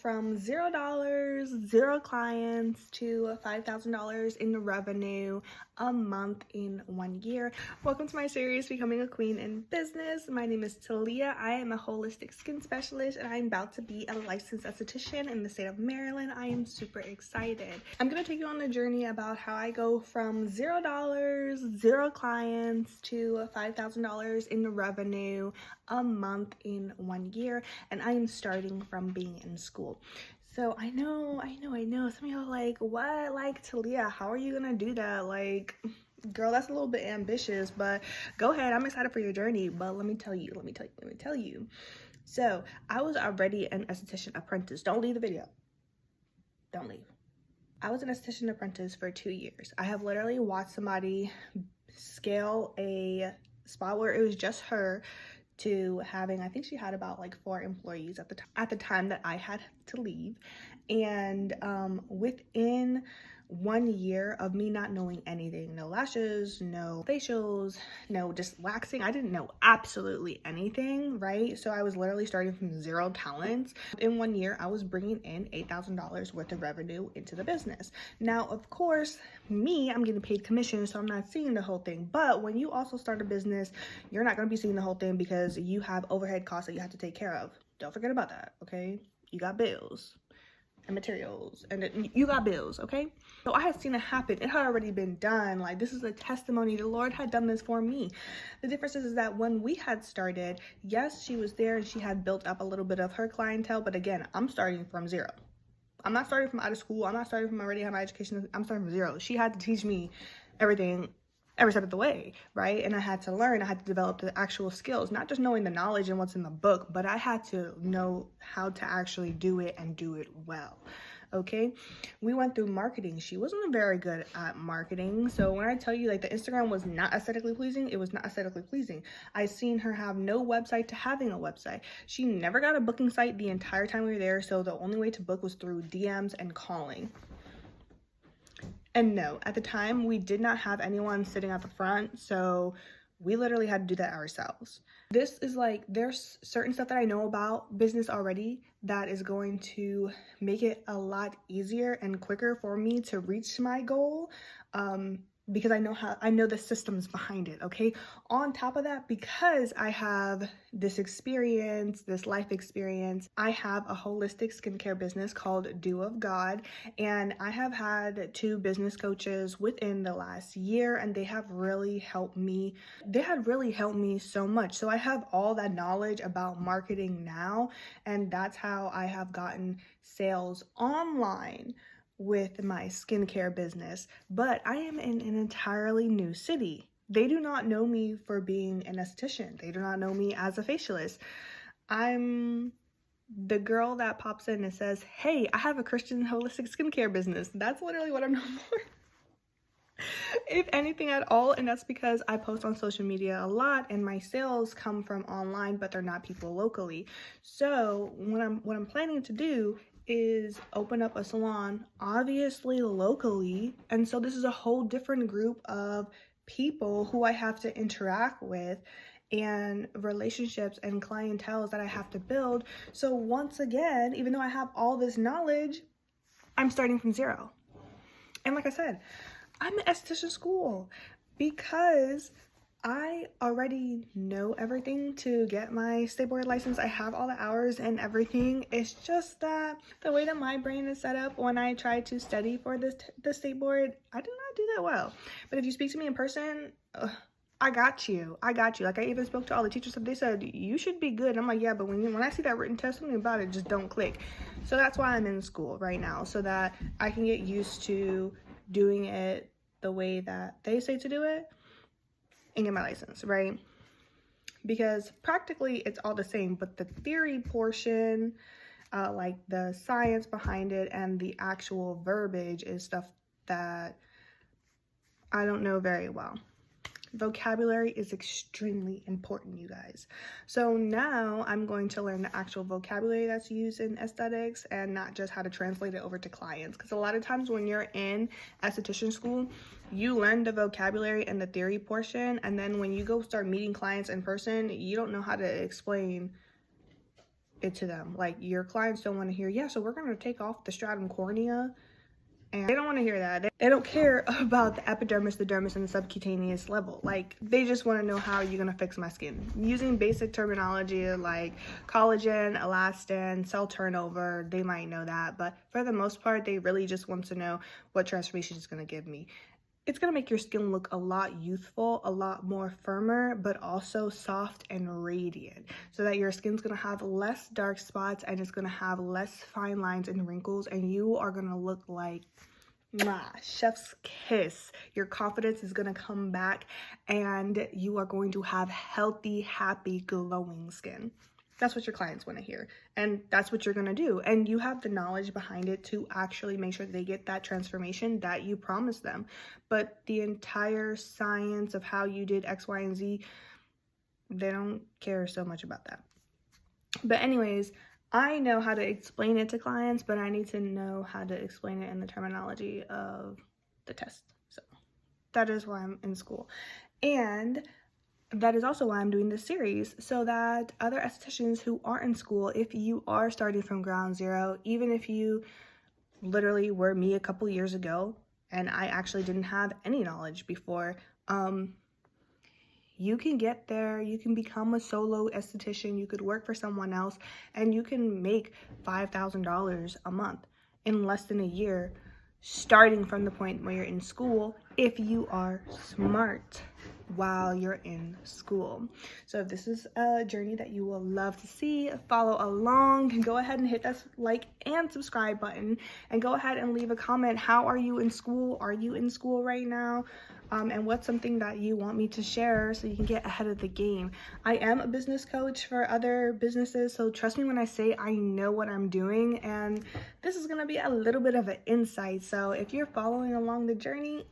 from $0, 0 clients to $5,000 in revenue a month in 1 year. Welcome to my series, Becoming a Queen in Business. My name is Talia. I am a holistic skin specialist and I'm about to be a licensed esthetician in the state of Maryland. I am super excited. I'm going to take you on the journey about how I go from $0, 0 clients to $5,000 in revenue a month in 1 year. And I am starting from being in school. So I know. Some of y'all are like, what? Like, Talia, how are you gonna do that? Like, girl, that's a little bit ambitious, but go ahead. I'm excited for your journey. But let me tell you. So I was already an esthetician apprentice. Don't leave the video. Don't leave. I was an esthetician apprentice for 2 years. I have literally watched somebody scale a spa where it was just her to having, I think she had about like 4 employees at the time that I had to leave. And within 1 year of me not knowing anything, no lashes, no facials, no just waxing, I didn't know absolutely anything, right? So I was literally starting from 0 talents. In 1 year, I was bringing in $8,000 worth of revenue into the business. Now, of course, I'm getting paid commission, so I'm not seeing the whole thing. But when you also start a business, you're not going to be seeing the whole thing because you have overhead costs that you have to take care of. Don't forget about that, okay? You got bills and materials and you got bills, okay? So I had seen it happen. It had already been done. Like, this is a testimony. The Lord had done this for me. The difference is that when we had started, yes, she was there and she had built up a little bit of her clientele, but again, I'm starting from 0. I'm not starting from out of school. I'm not starting from already have my education. I'm starting from 0. She had to teach me everything every step of the way, right? And I had to learn. I had to develop the actual skills, not just knowing the knowledge and what's in the book, but I had to know how to actually do it and do it well. Okay, we went through marketing. She wasn't very good at marketing. So when I tell you, like, the Instagram was not aesthetically pleasing, it was not aesthetically pleasing. I seen her have no website to having a website. She never got a booking site the entire time we were there. So the only way to book was through DMs and calling. And no, at the time, we did not have anyone sitting at the front, so we literally had to do that ourselves. This is like, there's certain stuff that I know about business already that is going to make it a lot easier and quicker for me to reach my goal. Because I know the systems behind it, okay? On top of that, because I have this experience, this life experience, I have a holistic skincare business called Do of God, and I have had 2 business coaches within the last year, and they have really helped me. They had really helped me so much. So I have all that knowledge about marketing now, and that's how I have gotten sales online with my skincare business. But I am in an entirely new city. They do not know me for being an esthetician. They do not know me as a facialist. I'm the girl that pops in and says, hey, I have a Christian holistic skincare business. That's literally what I'm known for. If anything at all. And that's because I post on social media a lot and my sales come from online, but they're not people locally. So what I'm planning to do is open up a salon, obviously locally. And so this is a whole different group of people who I have to interact with and relationships and clientele that I have to build. So once again, even though I have all this knowledge, I'm starting from 0. And like I said, I'm an esthetician school because I already know everything to get my state board license. I have all the hours and everything. It's just that the way that my brain is set up when I try to study for the state board, I do not do that well. But if you speak to me in person, I got you. Like, I even spoke to all the teachers and they said, you should be good. And I'm like, yeah, but when I see that written test, something about it just don't click. So that's why I'm in school right now, so that I can get used to doing it the way that they say to do it and get my license, right? Because practically it's all the same, but the theory portion, like the science behind it and the actual verbiage is stuff that I don't know very well. Vocabulary is extremely important, you guys. So now I'm going to learn the actual vocabulary that's used in aesthetics and not just how to translate it over to clients. Because a lot of times when you're in esthetician school, you learn the vocabulary and the theory portion, and then when you go start meeting clients in person, you don't know how to explain it to them. Like, your clients don't want to hear, yeah, so we're going to take off the stratum cornea. And they don't want to hear that. They don't care about the epidermis, the dermis, and the subcutaneous level. Like, they just want to know how you're going to fix my skin. Using basic terminology like collagen, elastin, cell turnover, they might know that. But for the most part, they really just want to know what transformation is going to give me. It's going to make your skin look a lot youthful, a lot more firmer, but also soft and radiant, so that your skin's going to have less dark spots and it's going to have less fine lines and wrinkles, and you are going to look like chef's kiss. Your confidence is going to come back and you are going to have healthy, happy, glowing skin. That's what your clients want to hear, and that's what you're going to do. And you have the knowledge behind it to actually make sure they get that transformation that you promised them. But the entire science of how you did X, Y, and Z, they don't care so much about that. But anyways, I know how to explain it to clients, but I need to know how to explain it in the terminology of the test. So that is why I'm in school. And that is also why I'm doing this series, so that other estheticians who are in school, if you are starting from ground zero, even if you literally were me a couple years ago and I actually didn't have any knowledge before, you can get there. You can become a solo esthetician. You could work for someone else and you can make $5,000 a month in less than a year, starting from the point where you're in school, if you are smart while you're in school. So if this is a journey that you will love to see, follow along, go ahead and hit that like and subscribe button, and go ahead and leave a comment. How are you in school? Are you in school right now? And what's something that you want me to share so you can get ahead of the game? I am a business coach for other businesses, so trust me when I say I know what I'm doing, and this is gonna be a little bit of an insight. So if you're following along the journey,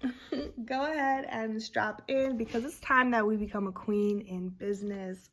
go ahead and strap in, because it's time that we become a queen in business.